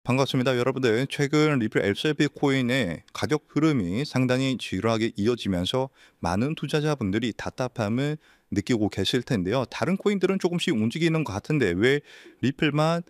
반갑습니다. 여러분들 최근 리플 LCP 코인의 가격 흐름이 상당히 지루하게 이어지면서 많은 투자자분들이 답답함을 느끼고 계실 텐데요. 다른 코인들은 조금씩 움직이는 것 같은데 왜 리플만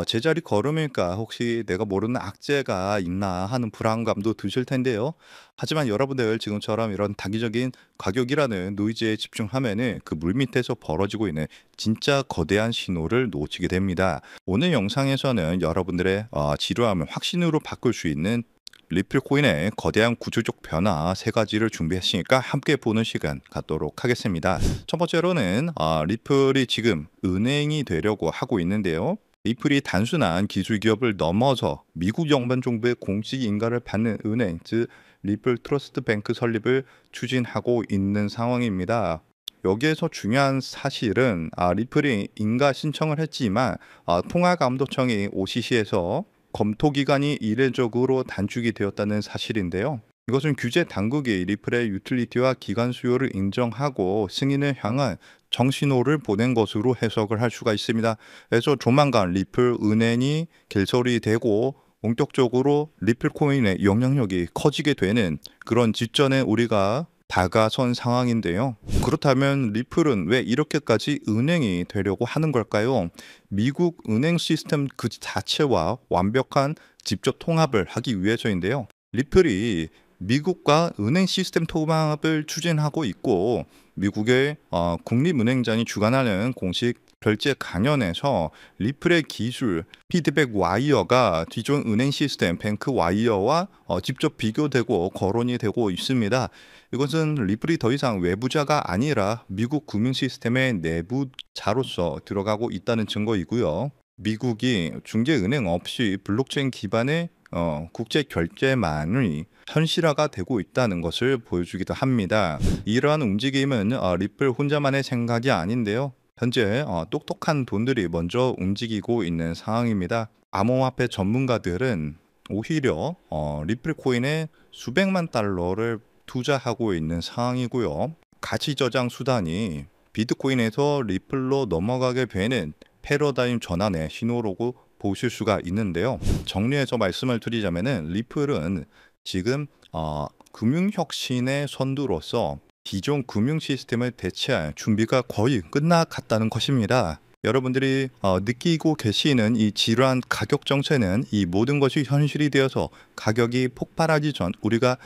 제자리 걸음일까? 혹시 내가 모르는 악재가 있나 하는 불안감도 드실 텐데요. 하지만 여러분들 지금처럼 이런 단기적인 가격이라는 노이즈에 집중하면은 그 물밑에서 벌어지고 있는 진짜 거대한 신호를 놓치게 됩니다. 오늘 영상에서는 여러분들의 지루함을 확신으로 바꿀 수 있는 리플 코인의 거대한 구조적 변화 세 가지를 준비했으니까 함께 보는 시간 갖도록 하겠습니다. 첫 번째로는 리플이 지금 은행이 되려고 하고 있는데요. 리플이 단순한 기술 기업을 넘어서 미국 연방 정부의 공식 인가를 받는 은행, 즉 리플 트러스트 뱅크 설립을 추진하고 있는 상황입니다. 여기에서 중요한 사실은 리플이 인가 신청을 했지만 통화감독청이 OCC에서 검토 기간이 이례적으로 단축이 되었다는 사실인데요. 이것은 규제 당국이 리플의 유틸리티와 기관 수요를 인정하고 승인을 향한 정신호를 보낸 것으로 해석을 할 수가 있습니다. 그래서 조만간 리플 은행이 개설이 되고 본격적으로 리플 코인의 영향력이 커지게 되는 그런 직전에 우리가 다가선 상황인데요. 그렇다면 리플은 왜 이렇게까지 은행이 되려고 하는 걸까요? 미국 은행 시스템 그 자체와 완벽한 직접 통합을 하기 위해서인데요. 리플이 미국과 은행 시스템 통합을 추진하고 있고 미국의 국립은행장이 주관하는 공식 결제 강연에서 리플의 기술 피드백 와이어가 기존 은행 시스템 뱅크 와이어와 직접 비교되고 거론이 되고 있습니다. 이것은 리플이 더 이상 외부자가 아니라 미국 금융 시스템의 내부자로서 들어가고 있다는 증거이고요. 미국이 중개은행 없이 블록체인 기반의 국제 결제만이 현실화가 되고 있다는 것을 보여주기도 합니다. 이러한 움직임은 리플 혼자만의 생각이 아닌데요. 현재 똑똑한 돈들이 먼저 움직이고 있는 상황입니다. 암호화폐 전문가들은 오히려 리플 코인에 수백만 달러를 투자하고 있는 상황이고요. 가치 저장 수단이 비트코인에서 리플로 넘어가게 되는 패러다임 전환의 신호로고 보실 수가 있는데요. 정리해서 말씀을 드리자면은 리플은 지금 금융혁신의 선두로서 기존 금융 시스템을 대체할 준비가 거의 끝나갔다는 것입니다. 여러분들이 느끼고 계시는 이 지루한 가격 정체는 이 모든 것이 현실이 되어서 가격이 폭발하기 전 우리가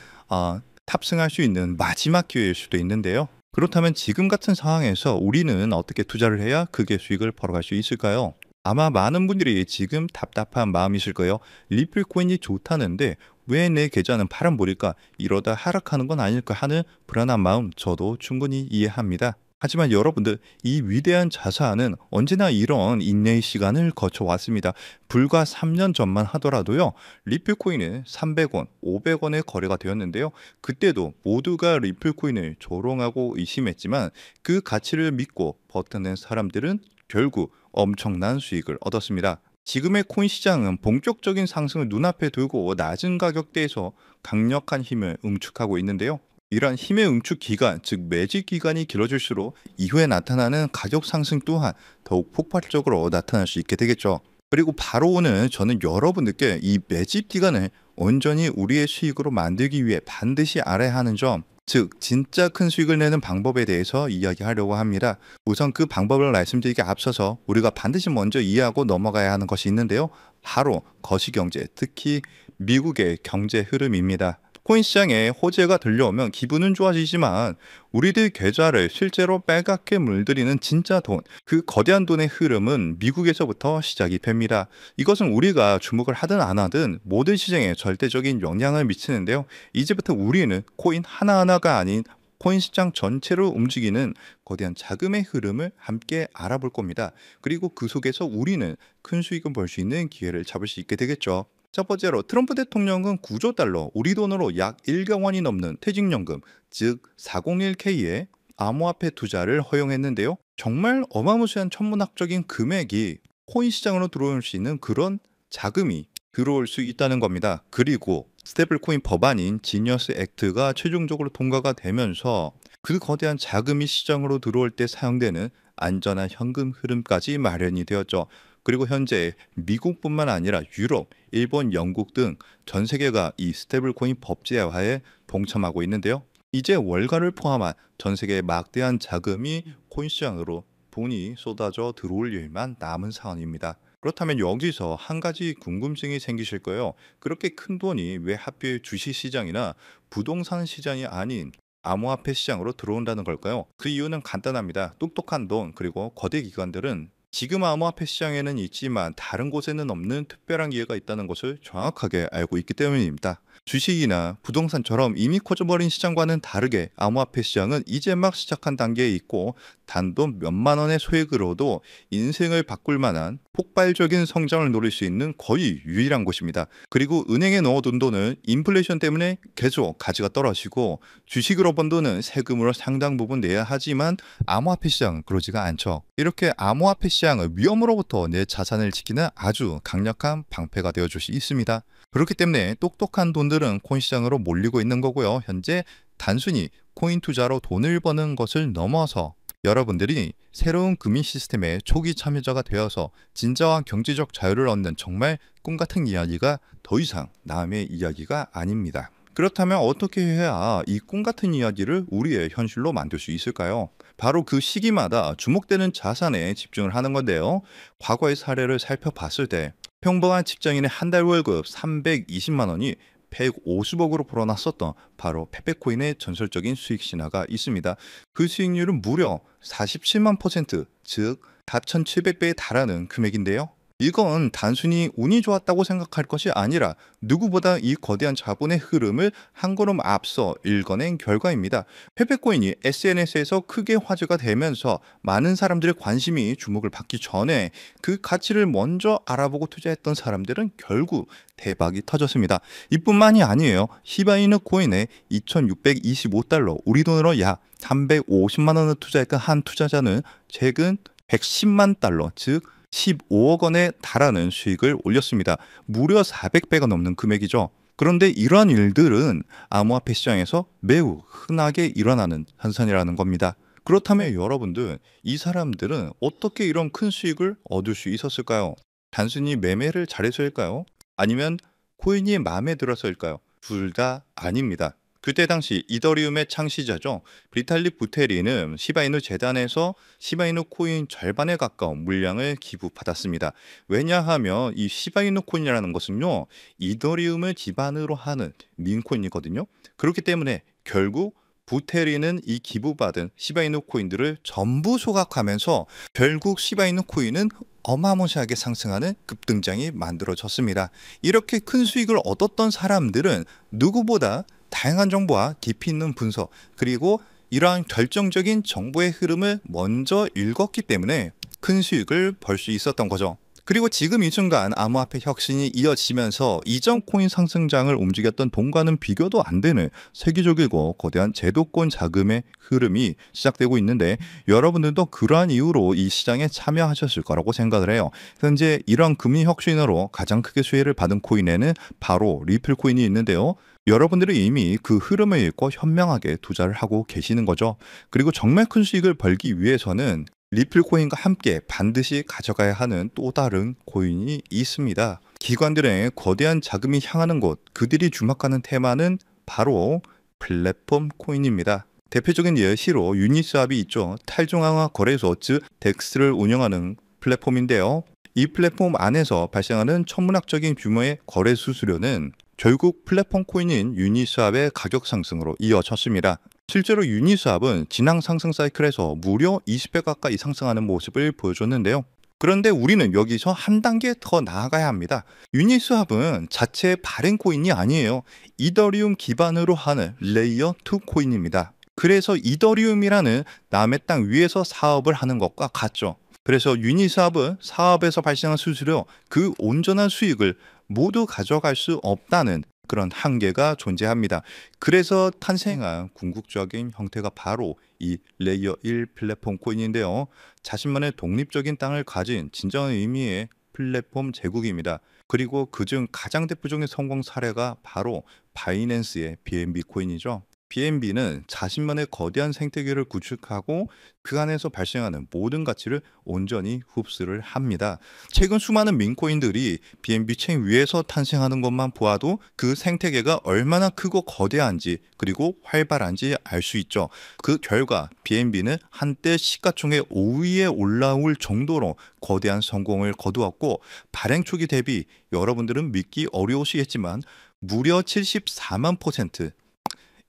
탑승할 수 있는 마지막 기회일 수도 있는데요. 그렇다면 지금 같은 상황에서 우리는 어떻게 투자를 해야 크게 수익을 벌어갈 수 있을까요? 아마 많은 분들이 지금 답답한 마음이실 거예요. 리플 코인이 좋다는데 왜 내 계좌는 파란불일까? 이러다 하락하는 건 아닐까 하는 불안한 마음 저도 충분히 이해합니다. 하지만 여러분들 이 위대한 자산은 언제나 이런 인내의 시간을 거쳐왔습니다. 불과 3년 전만 하더라도요. 리플 코인은 300원, 500원에 거래가 되었는데요. 그때도 모두가 리플 코인을 조롱하고 의심했지만 그 가치를 믿고 버텨낸 사람들은 결국 엄청난 수익을 얻었습니다. 지금의 코인 시장은 본격적인 상승을 눈앞에 두고 낮은 가격대에서 강력한 힘을 응축하고 있는데요. 이러한 힘의 응축 기간, 즉 매집 기간이 길어질수록 이후에 나타나는 가격 상승 또한 더욱 폭발적으로 나타날 수 있게 되겠죠. 그리고 바로 오늘 저는 여러분들께 이 매집 기간을 온전히 우리의 수익으로 만들기 위해 반드시 알아야 하는 점, 즉 진짜 큰 수익을 내는 방법에 대해서 이야기하려고 합니다. 우선 그 방법을 말씀드리기 앞서서 우리가 반드시 먼저 이해하고 넘어가야 하는 것이 있는데요. 바로 거시경제, 특히 미국의 경제 흐름입니다. 코인 시장에 호재가 들려오면 기분은 좋아지지만 우리들 계좌를 실제로 빨갛게 물들이는 진짜 돈, 그 거대한 돈의 흐름은 미국에서부터 시작이 됩니다. 이것은 우리가 주목을 하든 안 하든 모든 시장에 절대적인 영향을 미치는데요. 이제부터 우리는 코인 하나하나가 아닌 코인 시장 전체로 움직이는 거대한 자금의 흐름을 함께 알아볼 겁니다. 그리고 그 속에서 우리는 큰 수익을 벌 수 있는 기회를 잡을 수 있게 되겠죠. 첫 번째로 트럼프 대통령은 9조 달러, 우리 돈으로 약 1억 원이 넘는 퇴직연금, 즉 401k의 암호화폐 투자를 허용했는데요. 정말 어마무시한 천문학적인 금액이 코인 시장으로 들어올 수 있는 그런 자금이 들어올 수 있다는 겁니다. 그리고 스테이블 코인 법안인 지니어스 액트가 최종적으로 통과가 되면서 그 거대한 자금이 시장으로 들어올 때 사용되는 안전한 현금 흐름까지 마련이 되었죠. 그리고 현재 미국뿐만 아니라 유럽, 일본, 영국 등 전 세계가 이 스테이블 코인 법제화에 동참하고 있는데요. 이제 월가를 포함한 전 세계의 막대한 자금이 코인 시장으로 돈이 쏟아져 들어올 일만 남은 상황입니다. 그렇다면 여기서 한 가지 궁금증이 생기실 거예요. 그렇게 큰 돈이 왜 하필 주식 시장이나 부동산 시장이 아닌 암호화폐 시장으로 들어온다는 걸까요? 그 이유는 간단합니다. 똑똑한 돈 그리고 거대 기관들은 지금 암호화폐 시장에는 있지만 다른 곳에는 없는 특별한 기회가 있다는 것을 정확하게 알고 있기 때문입니다. 주식이나 부동산처럼 이미 커져버린 시장과는 다르게 암호화폐 시장은 이제 막 시작한 단계에 있고 단돈 몇만 원의 소액으로도 인생을 바꿀 만한 폭발적인 성장을 노릴 수 있는 거의 유일한 곳입니다. 그리고 은행에 넣어둔 돈은 인플레이션 때문에 계속 가치가 떨어지고 주식으로 번 돈은 세금으로 상당 부분 내야 하지만 암호화폐 시장은 그러지가 않죠. 이렇게 암호화폐 시장은 위험으로부터 내 자산을 지키는 아주 강력한 방패가 되어줄 수 있습니다. 그렇기 때문에 똑똑한 돈들은 코인 시장으로 몰리고 있는 거고요. 현재 단순히 코인 투자로 돈을 버는 것을 넘어서 여러분들이 새로운 금융 시스템의 초기 참여자가 되어서 진정한 경제적 자유를 얻는 정말 꿈같은 이야기가 더 이상 남의 이야기가 아닙니다. 그렇다면 어떻게 해야 이 꿈같은 이야기를 우리의 현실로 만들 수 있을까요? 바로 그 시기마다 주목되는 자산에 집중을 하는 건데요. 과거의 사례를 살펴봤을 때 평범한 직장인의 한 달 월급 320만 원이 150억으로 불어났었던 바로 페페코인의 전설적인 수익 신화가 있습니다. 그 수익률은 무려 47만 %, 즉 4,700배에 달하는 금액인데요. 이건 단순히 운이 좋았다고 생각할 것이 아니라 누구보다 이 거대한 자본의 흐름을 한 걸음 앞서 읽어낸 결과입니다. 페페코인이 SNS에서 크게 화제가 되면서 많은 사람들의 관심이 주목을 받기 전에 그 가치를 먼저 알아보고 투자했던 사람들은 결국 대박이 터졌습니다. 이뿐만이 아니에요. 시바이누 코인에 2,625달러, 우리 돈으로 약 350만 원을 투자했던 한 투자자는 최근 110만 달러, 즉 15억 원에 달하는 수익을 올렸습니다. 무려 400배가 넘는 금액이죠. 그런데 이러한 일들은 암호화폐 시장에서 매우 흔하게 일어나는 현상이라는 겁니다. 그렇다면 여러분들, 이 사람들은 어떻게 이런 큰 수익을 얻을 수 있었을까요? 단순히 매매를 잘해서일까요? 아니면 코인이 마음에 들어서일까요? 둘 다 아닙니다. 그때 당시 이더리움의 창시자죠. 비탈릭 부테린은 시바이누 재단에서 시바이누 코인 절반에 가까운 물량을 기부받았습니다. 왜냐하면 이 시바이누 코인이라는 것은요, 이더리움을 기반으로 하는 민코인이거든요. 그렇기 때문에 결국 부테린은 이 기부받은 시바이누 코인들을 전부 소각하면서 결국 시바이누 코인은 어마무시하게 상승하는 급등장이 만들어졌습니다. 이렇게 큰 수익을 얻었던 사람들은 누구보다 다양한 정보와 깊이 있는 분석, 그리고 이러한 결정적인 정보의 흐름을 먼저 읽었기 때문에 큰 수익을 벌 수 있었던 거죠. 그리고 지금 이 순간 암호화폐 혁신이 이어지면서 이전 코인 상승장을 움직였던 돈과는 비교도 안 되는 세계적이고 거대한 제도권 자금의 흐름이 시작되고 있는데, 여러분들도 그러한 이유로 이 시장에 참여하셨을 거라고 생각을 해요. 현재 이러한 금융 혁신으로 가장 크게 수혜를 받은 코인에는 바로 리플 코인이 있는데요. 여러분들이 이미 그 흐름을 읽고 현명하게 투자를 하고 계시는 거죠. 그리고 정말 큰 수익을 벌기 위해서는 리플 코인과 함께 반드시 가져가야 하는 또 다른 코인이 있습니다. 기관들의 거대한 자금이 향하는 곳, 그들이 주목하는 테마는 바로 플랫폼 코인입니다. 대표적인 예시로 유니스왑이 있죠. 탈중앙화 거래소, 즉 덱스를 운영하는 플랫폼인데요. 이 플랫폼 안에서 발생하는 천문학적인 규모의 거래 수수료는 결국 플랫폼 코인인 유니스왑의 가격 상승으로 이어졌습니다. 실제로 유니스왑은 지난 상승 사이클에서 무려 20배 가까이 상승하는 모습을 보여줬는데요. 그런데 우리는 여기서 한 단계 더 나아가야 합니다. 유니스왑은 자체 발행 코인이 아니에요. 이더리움 기반으로 하는 레이어 2 코인입니다. 그래서 이더리움이라는 남의 땅 위에서 사업을 하는 것과 같죠. 그래서 유니스왑은 사업에서 발생한 수수료, 그 온전한 수익을 모두 가져갈 수 없다는 그런 한계가 존재합니다. 그래서 탄생한 궁극적인 형태가 바로 이 레이어 1 플랫폼 코인인데요. 자신만의 독립적인 땅을 가진 진정한 의미의 플랫폼 제국입니다. 그리고 그중 가장 대표적인 성공 사례가 바로 바이낸스의 BNB 코인이죠. BNB는 자신만의 거대한 생태계를 구축하고 그 안에서 발생하는 모든 가치를 온전히 흡수를 합니다. 최근 수많은 민코인들이 BNB 체인 위에서 탄생하는 것만 보아도 그 생태계가 얼마나 크고 거대한지 그리고 활발한지 알 수 있죠. 그 결과 BNB는 한때 시가총액 5위에 올라올 정도로 거대한 성공을 거두었고, 발행 초기 대비 여러분들은 믿기 어려우시겠지만 무려 74만 퍼센트,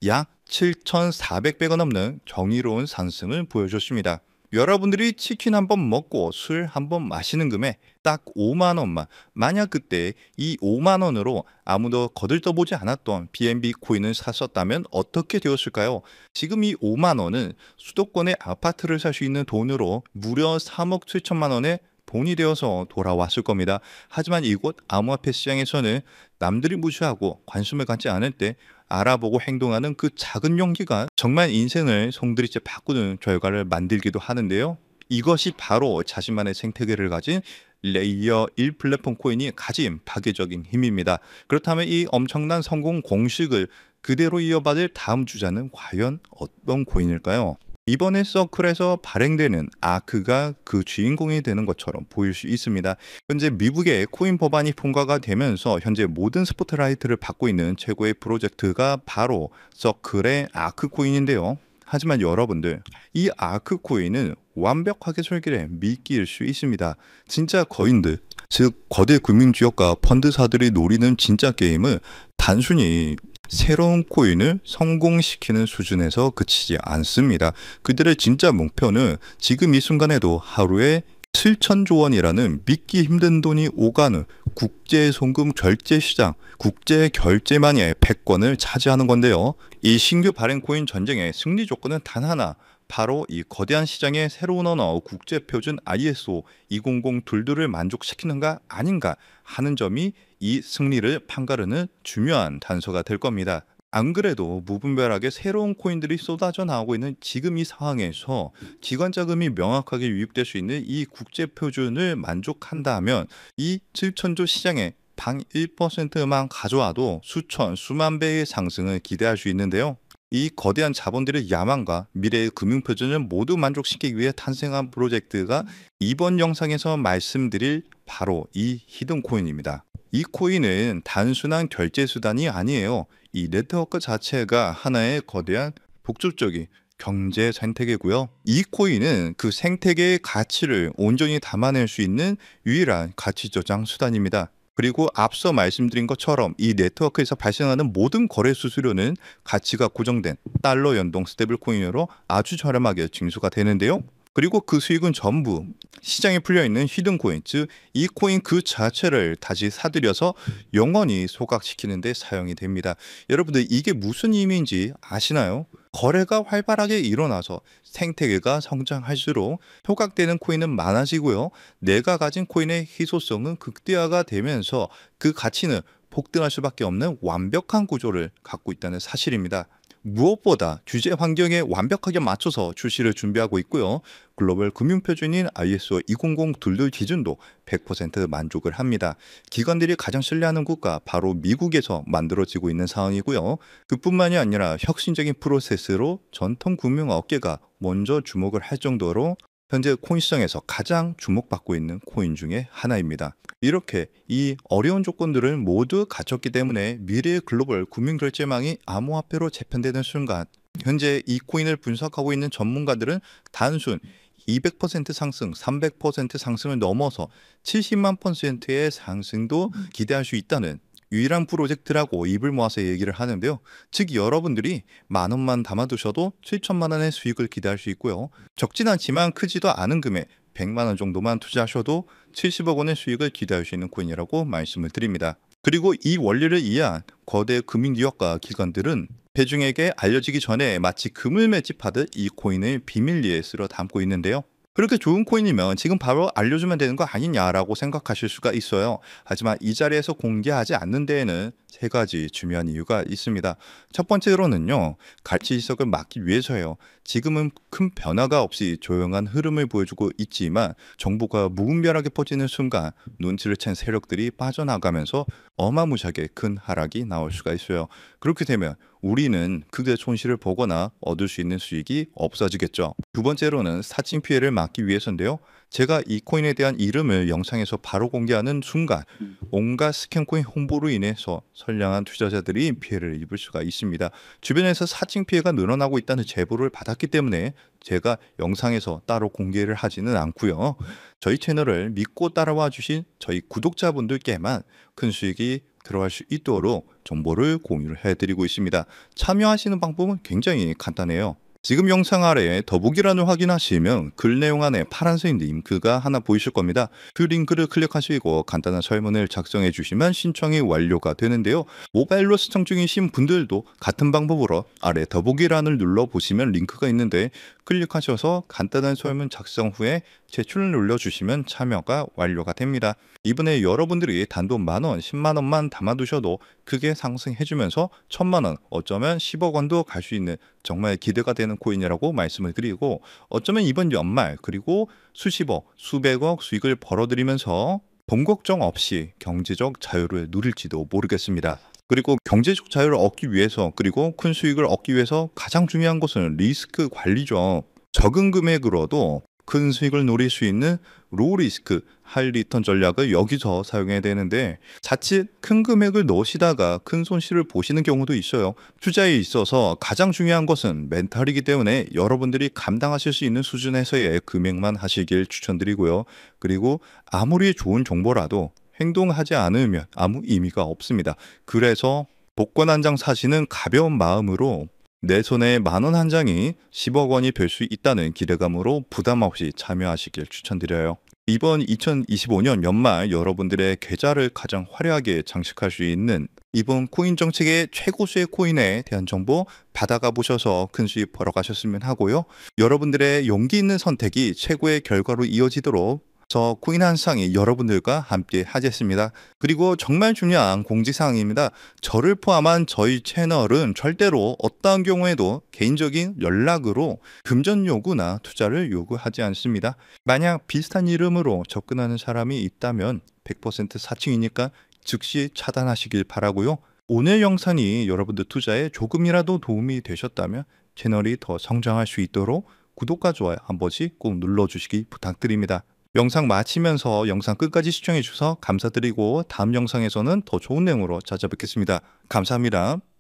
약 7,400배가 넘는 정의로운 상승을 보여줬습니다. 여러분들이 치킨 한 번 먹고 술 한 번 마시는 금액 딱 5만 원만, 만약 그때 이 5만 원으로 아무도 거들떠보지 않았던 BNB 코인을 샀었다면 어떻게 되었을까요? 지금 이 5만 원은 수도권의 아파트를 살 수 있는 돈으로 무려 3억 7천만 원의 돈이 되어서 돌아왔을 겁니다. 하지만 이곳 암호화폐 시장에서는 남들이 무시하고 관심을 갖지 않을 때 알아보고 행동하는 그 작은 용기가 정말 인생을 송두리째 바꾸는 결과를 만들기도 하는데요. 이것이 바로 자신만의 생태계를 가진 레이어 1 플랫폼 코인이 가진 파괴적인 힘입니다. 그렇다면 이 엄청난 성공 공식을 그대로 이어받을 다음 주자는 과연 어떤 코인일까요? 이번에 서클에서 발행되는 아크가 그 주인공이 되는 것처럼 보일 수 있습니다. 현재 미국의 코인 법안이 통과가 되면서 현재 모든 스포트라이트를 받고 있는 최고의 프로젝트가 바로 서클의 아크 코인인데요. 하지만 여러분들, 이 아크 코인은 완벽하게 설계된 미끼일 수 있습니다. 진짜 거인들, 즉 거대 금융지역과 펀드사들이 노리는 진짜 게임은 단순히 새로운 코인을 성공시키는 수준에서 그치지 않습니다. 그들의 진짜 목표는 지금 이 순간에도 하루에 7천조 원이라는 믿기 힘든 돈이 오가는 국제 송금 결제 시장, 국제 결제만의 패권을 차지하는 건데요. 이 신규 발행 코인 전쟁의 승리 조건은 단 하나, 바로 이 거대한 시장의 새로운 언어 국제 표준 ISO 20022를 만족시키는가 아닌가 하는 점이 이 승리를 판가르는 중요한 단서가 될 겁니다. 안 그래도 무분별하게 새로운 코인들이 쏟아져 나오고 있는 지금 이 상황에서 기관 자금이 명확하게 유입될 수 있는 이 국제 표준을 만족한다면 이 7천조 시장에 방 1%만 가져와도 수천, 수만 배의 상승을 기대할 수 있는데요. 이 거대한 자본들의 야망과 미래의 금융표준을 모두 만족시키기 위해 탄생한 프로젝트가 이번 영상에서 말씀드릴 바로 이 히든 코인입니다. 이 코인은 단순한 결제 수단이 아니에요. 이 네트워크 자체가 하나의 거대한 복잡적인 경제 생태계고요. 이 코인은 그 생태계의 가치를 온전히 담아낼 수 있는 유일한 가치 저장 수단입니다. 그리고 앞서 말씀드린 것처럼 이 네트워크에서 발생하는 모든 거래 수수료는 가치가 고정된 달러 연동 스테이블 코인으로 아주 저렴하게 징수가 되는데요. 그리고 그 수익은 전부 시장에 풀려있는 히든 코인, 즉 이 코인 그 자체를 다시 사들여서 영원히 소각시키는 데 사용이 됩니다. 여러분들, 이게 무슨 의미인지 아시나요? 거래가 활발하게 일어나서 생태계가 성장할수록 소각되는 코인은 많아지고요. 내가 가진 코인의 희소성은 극대화가 되면서 그 가치는 폭등할 수밖에 없는 완벽한 구조를 갖고 있다는 사실입니다. 무엇보다 규제 환경에 완벽하게 맞춰서 출시를 준비하고 있고요. 글로벌 금융표준인 ISO 20022 기준도 100% 만족을 합니다. 기관들이 가장 신뢰하는 국가 바로 미국에서 만들어지고 있는 상황이고요. 그뿐만이 아니라 혁신적인 프로세스로 전통 금융업계가 먼저 주목을 할 정도로 현재 코인 시장에서 가장 주목받고 있는 코인 중에 하나입니다. 이렇게 이 어려운 조건들을 모두 갖췄기 때문에 미래의 글로벌 금융결제망이 암호화폐로 재편되는 순간, 현재 이 코인을 분석하고 있는 전문가들은 단순 200% 상승, 300% 상승을 넘어서 70만 %의 상승도 기대할 수 있다는 유일한 프로젝트라고 입을 모아서 얘기를 하는데요. 즉 여러분들이 만 원만 담아두셔도 7천만 원의 수익을 기대할 수 있고요. 적진 않지만 크지도 않은 금액 100만 원 정도만 투자하셔도 70억 원의 수익을 기대할 수 있는 코인이라고 말씀을 드립니다. 그리고 이 원리를 이해한 거대 금융기업과 기관들은 대중에게 알려지기 전에 마치 금을 맺집하듯 이 코인을 비밀리에 쓸어 담고 있는데요. 그렇게 좋은 코인이면 지금 바로 알려주면 되는 거 아니냐라고 생각하실 수가 있어요. 하지만 이 자리에서 공개하지 않는 데에는 세 가지 중요한 이유가 있습니다. 첫 번째로는요, 가치 지석을 막기 위해서예요. 지금은 큰 변화가 없이 조용한 흐름을 보여주고 있지만 정보가 무분별하게 퍼지는 순간 눈치를 챈 세력들이 빠져나가면서 어마무시하게 큰 하락이 나올 수가 있어요. 그렇게 되면 우리는 크게 손실을 보거나 얻을 수 있는 수익이 없어지겠죠. 두 번째로는 사칭 피해를 막기 위해서인데요. 제가 이 코인에 대한 이름을 영상에서 바로 공개하는 순간 온갖 스캔코인 홍보로 인해서 선량한 투자자들이 피해를 입을 수가 있습니다. 주변에서 사칭 피해가 늘어나고 있다는 제보를 받았기 때문에 제가 영상에서 따로 공개를 하지는 않고요. 저희 채널을 믿고 따라와 주신 저희 구독자분들께만 큰 수익이 들어갈 수 있도록 정보를 공유를 해드리고 있습니다. 참여하시는 방법은 굉장히 간단해요. 지금 영상 아래에 더보기란을 확인하시면 글 내용 안에 파란색 링크가 하나 보이실 겁니다. 그 링크를 클릭하시고 간단한 설문을 작성해 주시면 신청이 완료가 되는데요. 모바일로 시청 중이신 분들도 같은 방법으로 아래 더보기란을 눌러보시면 링크가 있는데 클릭하셔서 간단한 설문 작성 후에 제출을 눌러주시면 참여가 완료가 됩니다. 이번에 여러분들이 단돈 만원, 10만원만 담아두셔도 크게 상승해주면서 1000만원, 어쩌면 10억 원도 갈 수 있는 정말 기대가 되는 코인이라고 말씀을 드리고, 어쩌면 이번 연말 그리고 수십억, 수백억 수익을 벌어들이면서 돈 걱정 없이 경제적 자유를 누릴지도 모르겠습니다. 그리고 경제적 자유를 얻기 위해서, 그리고 큰 수익을 얻기 위해서 가장 중요한 것은 리스크 관리죠. 적은 금액으로도 큰 수익을 노릴 수 있는 로우 리스크, 하이 리턴 전략을 여기서 사용해야 되는데, 자칫 큰 금액을 넣으시다가 큰 손실을 보시는 경우도 있어요. 투자에 있어서 가장 중요한 것은 멘탈이기 때문에 여러분들이 감당하실 수 있는 수준에서의 금액만 하시길 추천드리고요. 그리고 아무리 좋은 정보라도 행동하지 않으면 아무 의미가 없습니다. 그래서 복권 한 장 사시는 가벼운 마음으로 내 손에 만원 한 장이 10억 원이 될 수 있다는 기대감으로 부담 없이 참여하시길 추천드려요. 이번 2025년 연말 여러분들의 계좌를 가장 화려하게 장식할 수 있는 이번 코인 정책의 최고수의 코인에 대한 정보 받아가 보셔서 큰 수익 벌어가셨으면 하고요. 여러분들의 용기 있는 선택이 최고의 결과로 이어지도록 저 코인 한 쌍이 여러분들과 함께 하겠습니다. 그리고 정말 중요한 공지사항입니다. 저를 포함한 저희 채널은 절대로 어떠한 경우에도 개인적인 연락으로 금전 요구나 투자를 요구하지 않습니다. 만약 비슷한 이름으로 접근하는 사람이 있다면 100% 사칭이니까 즉시 차단하시길 바라고요. 오늘 영상이 여러분들 투자에 조금이라도 도움이 되셨다면 채널이 더 성장할 수 있도록 구독과 좋아요 한 번씩 꼭 눌러주시기 부탁드립니다. 영상 마치면서 영상 끝까지 시청해 주셔서 감사드리고 다음 영상에서는 더 좋은 내용으로 찾아뵙겠습니다. 감사합니다.